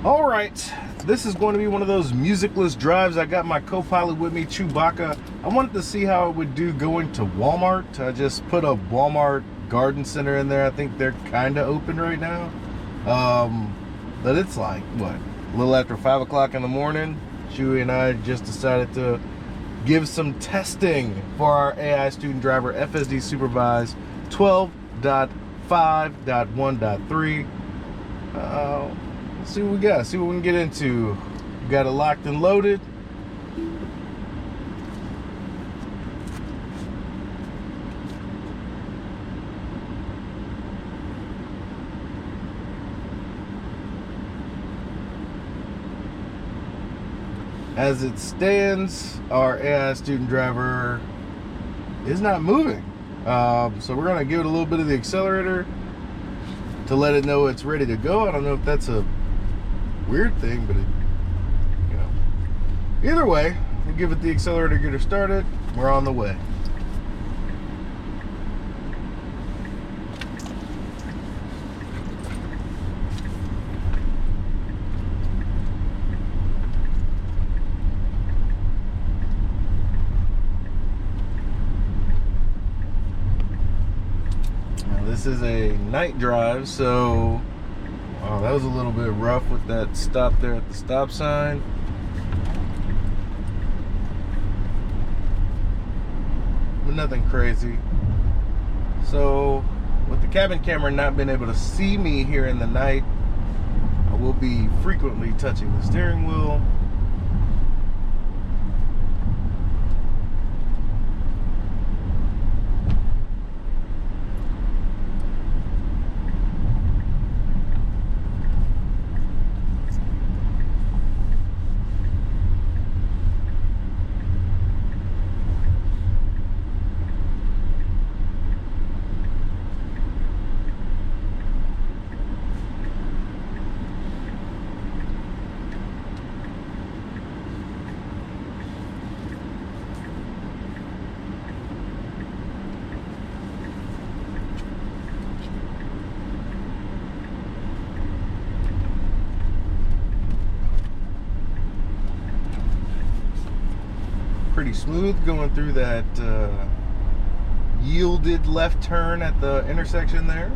All right, this is going to be one of those musicless drives. I got my co-pilot with me, Chewbacca. I wanted to see how it would do going to Walmart. I just put a Walmart garden center in there. I think they're kind of open right now. But it's like, what, a little after 5 o'clock in the morning. Chewie and I just decided to give some testing for our AI student driver, FSD Supervised 12.5.1.3. Let's see what we got. See what we can get into. We got it locked and loaded. As it stands, our AI student driver is not moving. So we're gonna give it a little bit of the accelerator to let it know it's ready to go. I don't know if that's a weird thing, but either way, we'll give it the accelerator, get her started. We're on the way. Now, this is a night drive, so wow, that was a little bit rough with that stop there at the stop sign. But nothing crazy. So, with the cabin camera not being able to see me here in the night, I will be frequently touching the steering wheel. Pretty smooth going through that yielded left turn at the intersection there.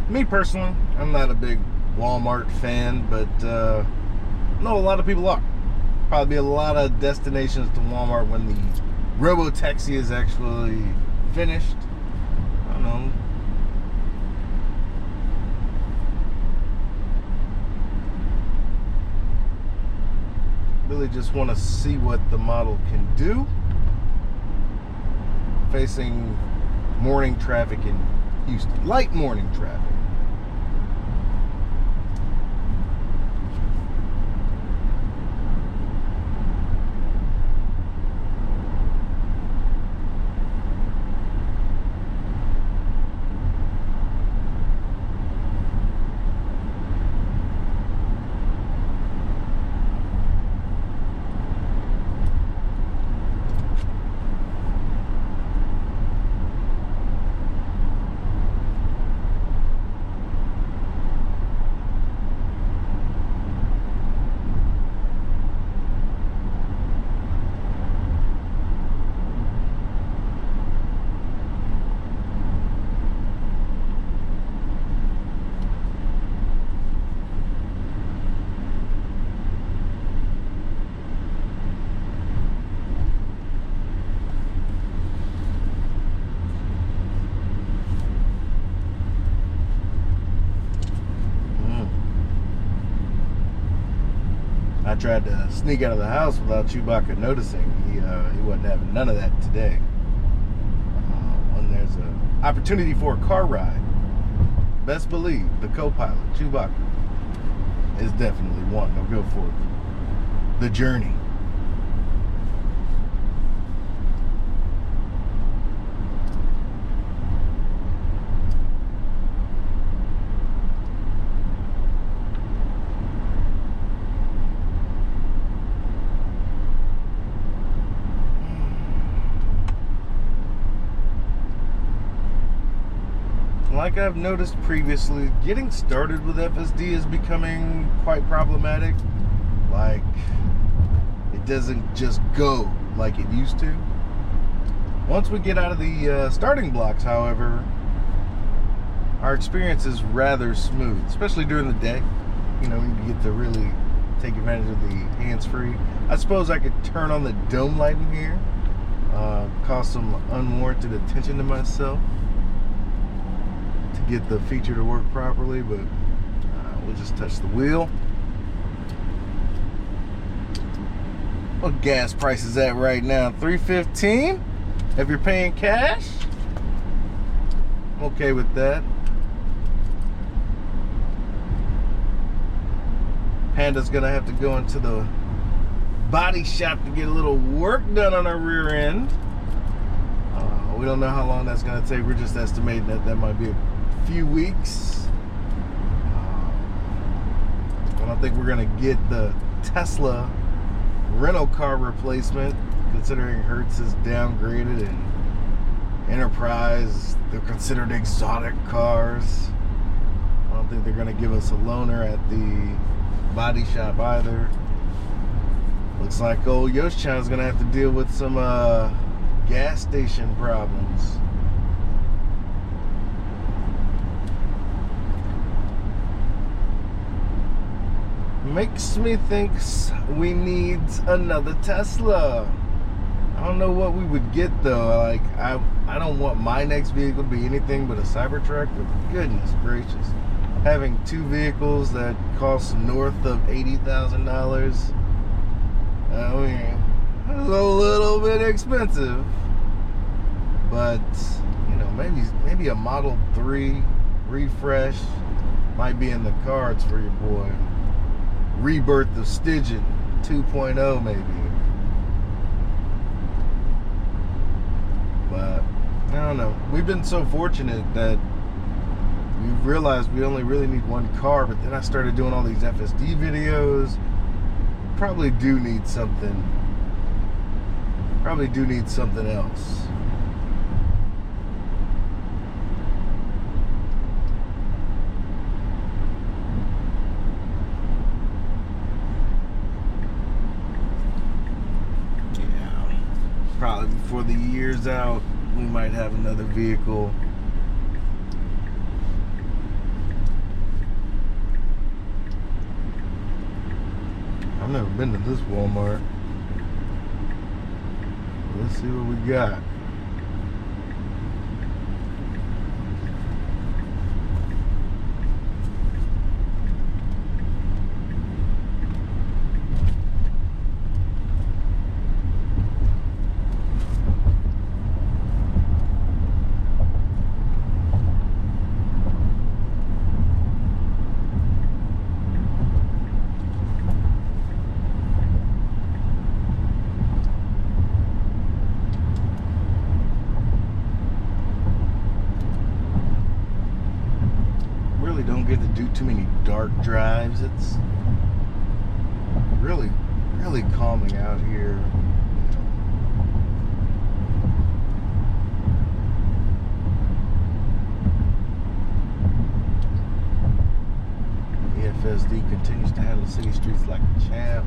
Me personally, I'm not a big Walmart fan, but I know a lot of people are. Probably be a lot of destinations to Walmart when the robo-taxi is actually finished. I don't know. Really just want to see what the model can do. Facing morning traffic in Houston. Light morning traffic. I tried to sneak out of the house without Chewbacca noticing. He wasn't having none of that today. When there's an opportunity for a car ride, best believe the co-pilot, Chewbacca, is definitely one. They'll go for the journey. Like I've noticed previously, getting started with FSD is becoming quite problematic. Like, it doesn't just go like it used to. Once we get out of the starting blocks, however, our experience is rather smooth, especially during the day. You know, you get to really take advantage of the hands-free. I suppose I could turn on the dome light in here, cause some unwarranted attention to myself, get the feature to work properly, but we'll just touch the wheel. What gas price is at right now? $3.15 if you're paying cash. I'm okay with that. Panda's gonna have to go into the body shop to get a little work done on her rear end. We don't know how long that's gonna take. We're just estimating that might be a few weeks. I don't think we're gonna get the Tesla rental car replacement, considering Hertz is downgraded and Enterprise, they're considered exotic cars. I don't think they're gonna give us a loaner at the body shop either. Looks like old Yoshichan is gonna have to deal with some gas station problems. Makes me think we need another Tesla. I don't know what we would get though. Like I don't want my next vehicle to be anything but a Cybertruck, but goodness gracious. Having two vehicles that cost north of $80,000, I mean, it's a little bit expensive. But, you know, maybe a Model 3 refresh might be in the cards for your boy. Rebirth of Stygian 2.0 maybe. But I don't know. We've been so fortunate that we've realized we only really need one car, but then I started doing all these FSD videos. Probably do need something else. Probably before the year's out, we might have another vehicle. I've never been to this Walmart. Let's see what we got. Don't get to do too many dark drives. It's really calming out here. The FSD continues to handle city streets like a champ.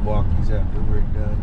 Walkies after we're done.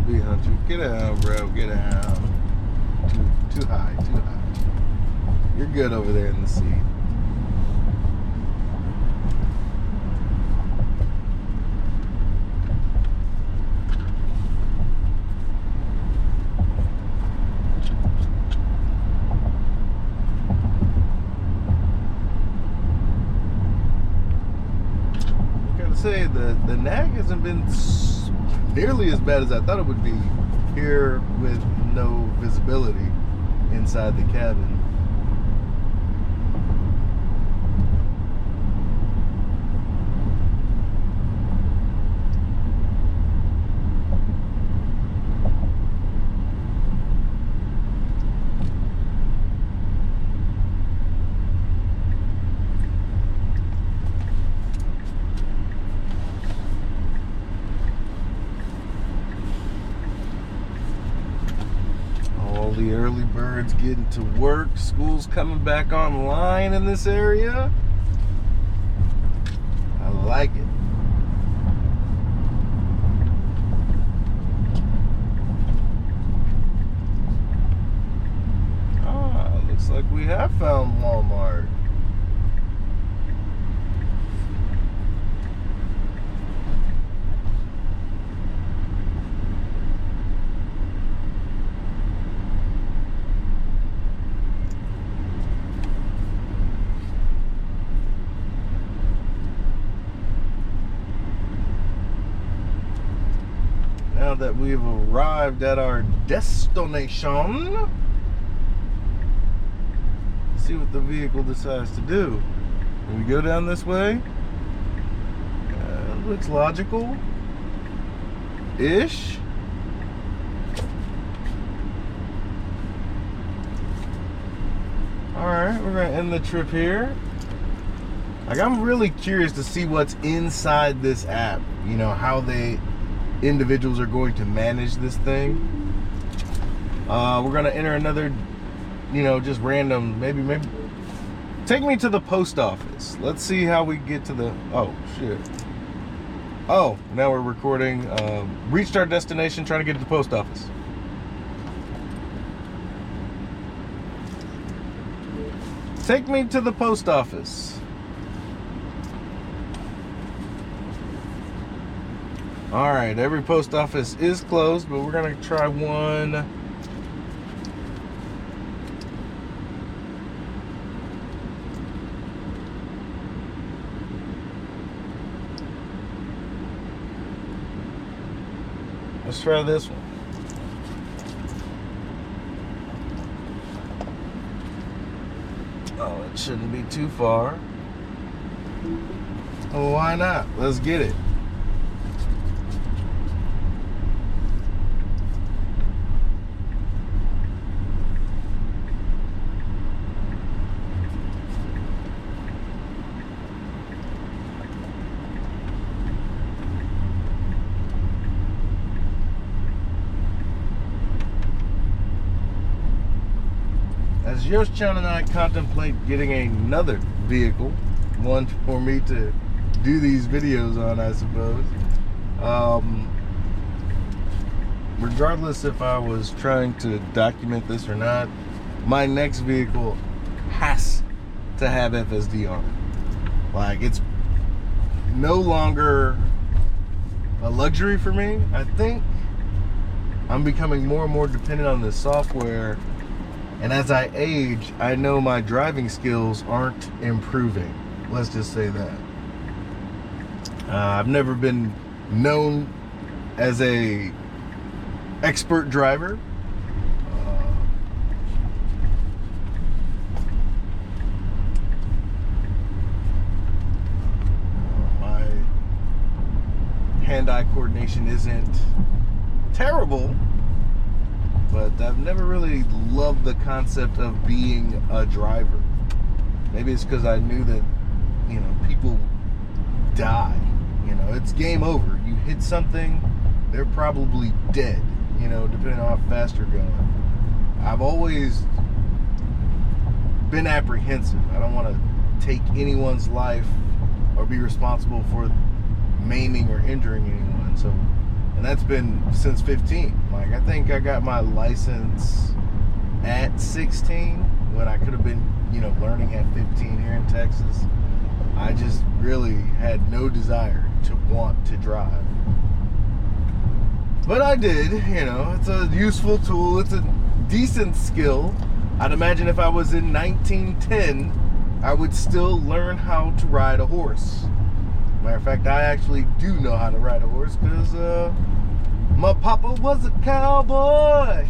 be, Hunter. Get down, bro. Get down. Too high. Too high. You're good over there in the seat. Say the nag hasn't been nearly as bad as I thought it would be here with no visibility inside the cabin. The early birds getting to work. School's coming back online in this area. I like it. Looks like we have found Walmart. Now that we've arrived at our destination, let's see what the vehicle decides to do. Can we go down this way? Looks logical-ish. Alright, we're going to end the trip here. Like, I'm really curious to see what's inside this app. You know, how individuals are going to manage this thing. We're gonna enter another, just random, maybe take me to the post office. Let's see how we get to the, oh shit. Oh, now we're recording. Reached our destination, trying to get to the post office. Take me to the post office. All right, every post office is closed, but we're gonna try one. Let's try this one. Oh, it shouldn't be too far. Oh, why not? Let's get it. As Yosh-chan and I contemplate getting another vehicle, one for me to do these videos on, I suppose. Regardless if I was trying to document this or not, my next vehicle has to have FSD on it. Like, it's no longer a luxury for me. I think I'm becoming more and more dependent on this software. And as I age, I know my driving skills aren't improving. Let's just say that. I've never been known as a expert driver. My hand-eye coordination isn't terrible. But I've never really loved the concept of being a driver. Maybe it's because I knew that, people die. It's game over. You hit something, they're probably dead, depending on how fast you're going. I've always been apprehensive. I don't want to take anyone's life or be responsible for maiming or injuring anyone. So And that's been since 15. Like, I think I got my license at 16 when I could have been, learning at 15 here in Texas. I just really had no desire to want to drive. But I did, it's a useful tool. It's a decent skill. I'd imagine if I was in 1910, I would still learn how to ride a horse. Matter of fact, I actually do know how to ride a horse because my papa was a cowboy.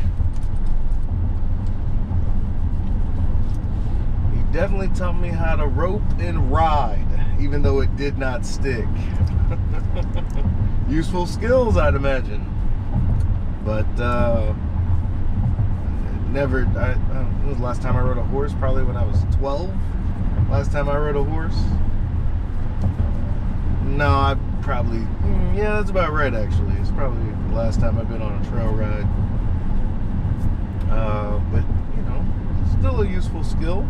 He definitely taught me how to rope and ride, even though it did not stick. Useful skills, I'd imagine. But never. When was the last time I rode a horse? Probably when I was 12. Last time I rode a horse. No, I probably. Yeah, that's about right. Actually, it's probably the last time I've been on a trail ride. But still a useful skill.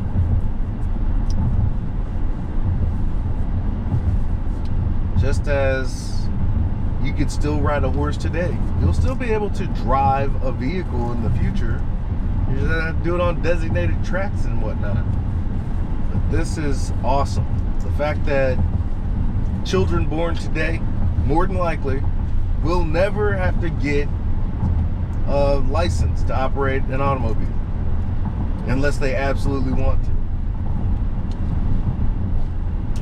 Just as you could still ride a horse today. You'll still be able to drive a vehicle in the future. You just have to do it on designated tracks and whatnot. But this is awesome. The fact that children born today, more than likely, will never have to get a license to operate an automobile. Unless they absolutely want to.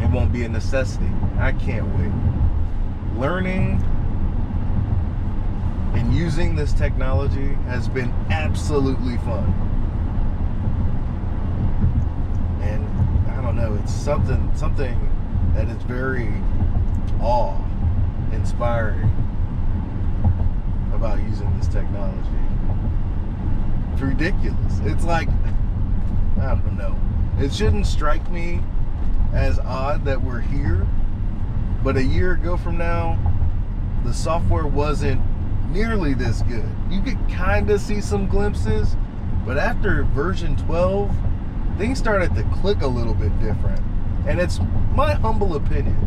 It won't be a necessity. I can't wait. Learning and using this technology has been absolutely fun. And I don't know, it's something that is very awe-inspiring about using this technology. It's ridiculous. It's like, I don't know. It shouldn't strike me as odd that we're here, but a year ago from now, the software wasn't nearly this good. You could kind of see some glimpses, but after version 12, things started to click a little bit different. And it's my humble opinion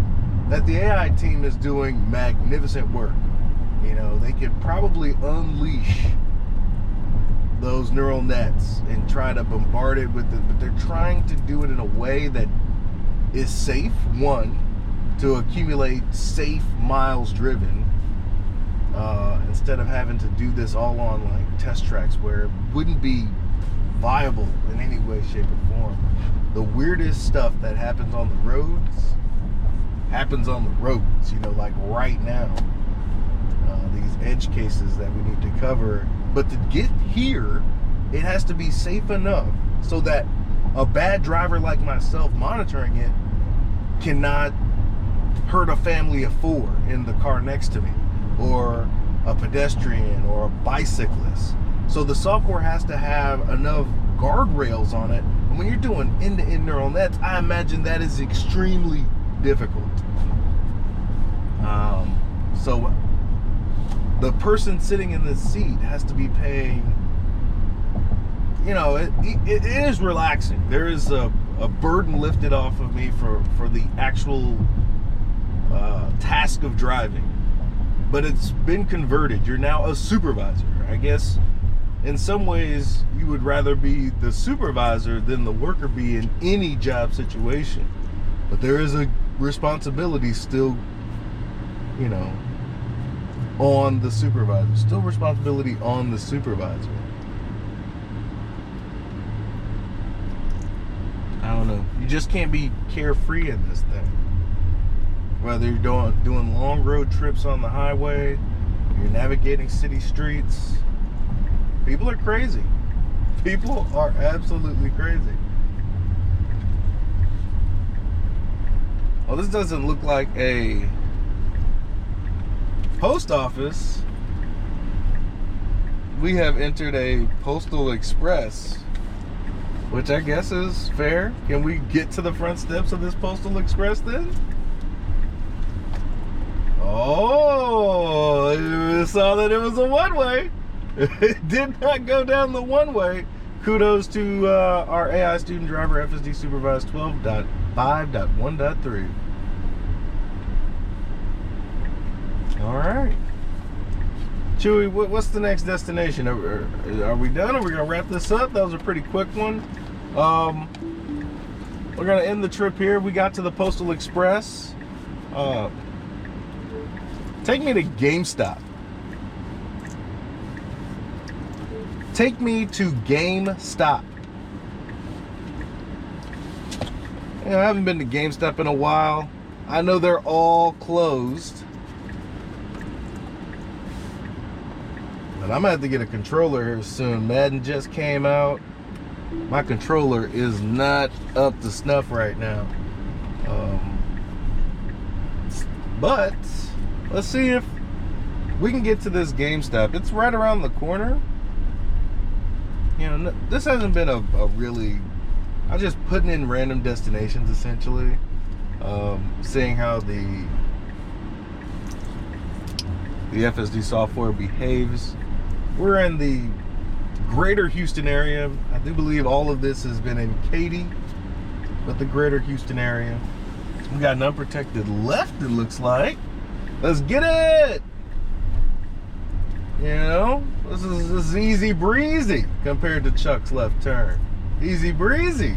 that the AI team is doing magnificent work. They could probably unleash those neural nets and try to bombard it with it, but they're trying to do it in a way that is safe, one, to accumulate safe miles driven, instead of having to do this all on like test tracks where it wouldn't be viable in any way, shape, or form. The weirdest stuff that happens on the roads happens on the roads, like right now. These edge cases that we need to cover. But to get here, it has to be safe enough so that a bad driver like myself monitoring it cannot hurt a family of 4 in the car next to me, or a pedestrian or a bicyclist. So the software has to have enough guardrails on it. And when you're doing end-to-end neural nets, I imagine that is extremely difficult. So the person sitting in this seat has to be paying, it is relaxing. There is a burden lifted off of me for the actual task of driving. But it's been converted. You're now a supervisor. I guess in some ways you would rather be the supervisor than the worker bee in any job situation. But there is a responsibility still, on the supervisor. Still responsibility on the supervisor. I don't know. You just can't be carefree in this thing. Whether you're doing long road trips on the highway, you're navigating city streets, people are crazy. People are absolutely crazy. Well, this doesn't look like a post office. We have entered a postal express, which I guess is fair. Can we get to the front steps of this postal express then? Oh, you saw that it was a one-way. It did not go down the one-way. Kudos to our AI student driver, FSD Supervised 12.5.1.3. All right. Chewy, what's the next destination? Are we done? Are we gonna wrap this up? That was a pretty quick one. We're gonna end the trip here. We got to the Postal Express. Take me to GameStop. Take me to GameStop. You know, I haven't been to GameStop in a while. I know they're all closed. But I'm gonna have to get a controller here soon. Madden just came out. My controller is not up to snuff right now. But let's see if we can get to this GameStop. It's right around the corner. You know, this hasn't been a really... I'm just putting in random destinations, essentially. Seeing how the FSD software behaves. We're in the greater Houston area. I do believe all of this has been in Katy, but the greater Houston area. We got an unprotected left, it looks like. Let's get it! You know, this is easy breezy compared to Chuck's left turn. Easy breezy.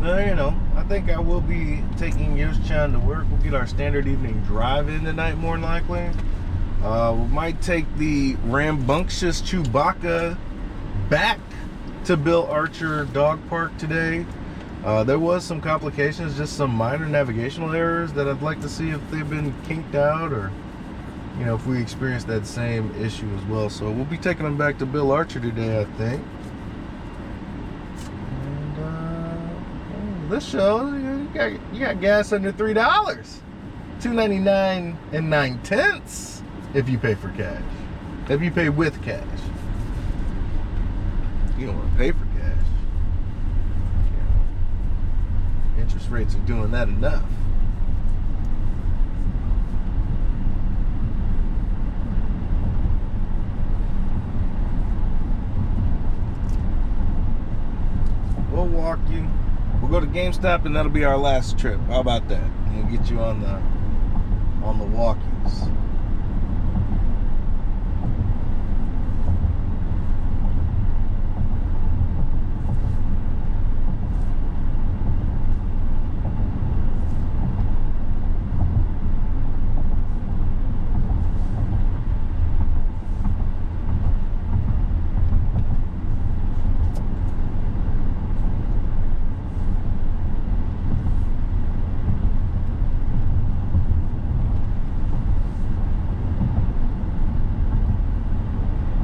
You know, I think I will be taking Yosh-chan to work. We'll get our standard evening drive in tonight, more than likely. We might take the rambunctious Chewbacca back to Bill Archer Dog Park today. There was some complications, just some minor navigational errors that I'd like to see if they've been kinked out, or, you know, if we experienced that same issue as well. So we'll be taking them back to Bill Archer today, I think. And this show, you got gas under $3, $2.99 and 9/10 if you pay for cash. If you pay with cash, you don't want to pay for cash. Interest rates are doing that enough. We'll walk you. We'll go to GameStop and that'll be our last trip. How about that? And we'll get you on the walkies.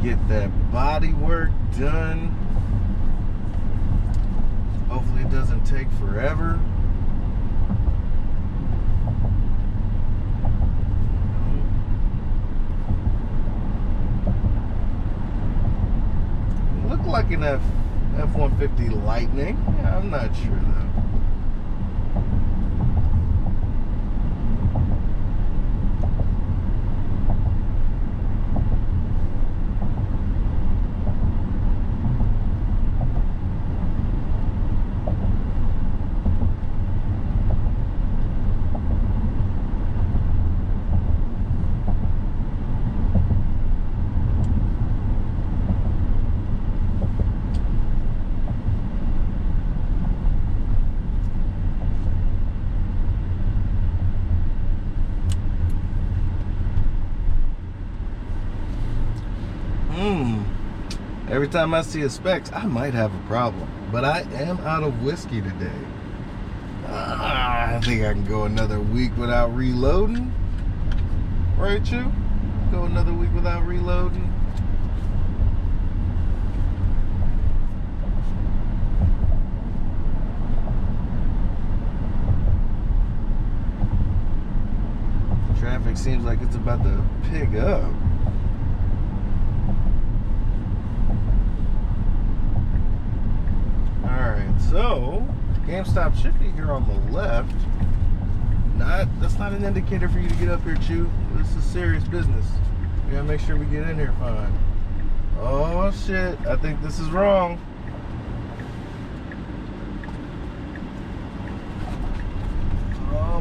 Get that body work done. Hopefully it doesn't take forever. Look like an F-150 Lightning. I'm not sure though. Every time I see a specs, I might have a problem. But I am out of whiskey today. I think I can go another week without reloading. Right, you? Go another week without reloading. Traffic seems like it's about to pick up. So, GameStop should be here on the left. That's not an indicator for you to get up here, Chew. This is serious business. We gotta make sure we get in here fine. Oh shit, I think this is wrong.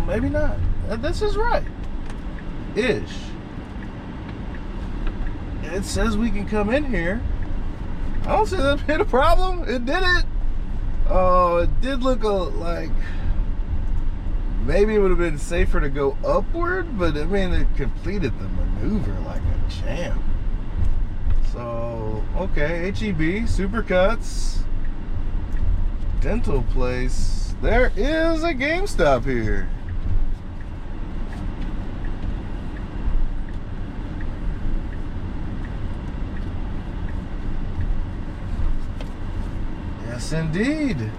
maybe not. This is right. Ish. It says we can come in here. I don't see that being a problem. It did it. Oh, it did look like maybe it would have been safer to go upward, but I mean, it completed the maneuver like a champ. So, okay, HEB, Supercuts, Dental Place. There is a GameStop here. Yes, indeed.